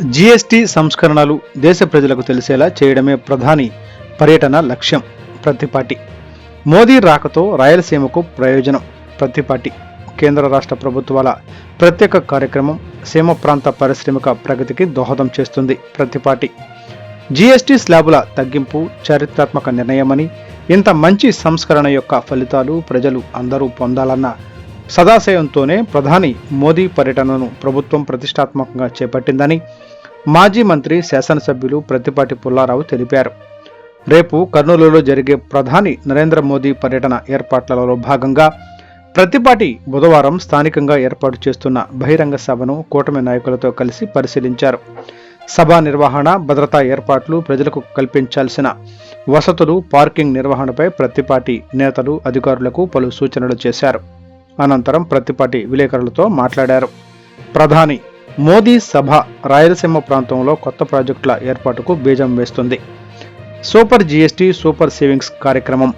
GST సంస్కరణలు దేశ ప్రజలకు తెలిసేలా చేయడమే ప్రధాని పర్యటన లక్ష్యం. ప్రతిపాటి మోదీ రాకతో రాయలసీమకు ప్రయోజనం. ప్రతిపాటి కేంద్ర రాష్ట్ర ప్రభుత్వాల ప్రత్యేక కార్యక్రమం సీమ ప్రాంత పారిశ్రామిక ప్రగతికి దోహదం చేస్తుంది. ప్రతిపాటి జీఎస్టీ స్లాబుల తగ్గింపు చారిత్రాత్మక నిర్ణయమని, ఇంత మంచి సంస్కరణ యొక్క ఫలితాలు ప్రజలు అందరూ పొందాలన్న సదాశయంతోనే ప్రధాని మోదీ పర్యటనను ప్రభుత్వం ప్రతిష్టాత్మకంగా చేపట్టిందని మాజీ మంత్రి శాసనసభ్యులు ప్రత్తిపాటి పుల్లారావు తెలిపారు. రేపు కర్నూలులో జరిగే ప్రధాని నరేంద్ర మోదీ పర్యటన ఏర్పాట్లలో భాగంగా ప్రత్తిపాటి బుధవారం స్థానికంగా ఏర్పాటు చేస్తున్న బహిరంగ సభను కూటమి నాయకులతో కలిసి పరిశీలించారు. సభ నిర్వహణ, భద్రతా ఏర్పాట్లు, ప్రజలకు కల్పించాల్సిన వసతులు, పార్కింగ్ నిర్వహణపై ప్రత్తిపాటి నేతలు అధికారులకు పలు సూచనలు చేశారు. అనంతరం ప్రత్తిపాటి విలేకరులతో మాట్లాడారు. ప్రధాని మోదీ సభ రాయలసీమ ప్రాంతంలో కొత్త ప్రాజెక్టుల ఏర్పాటుకు బీజం వేస్తుంది. సూపర్ జీఎస్టీ, సూపర్ సేవింగ్స్ కార్యక్రమం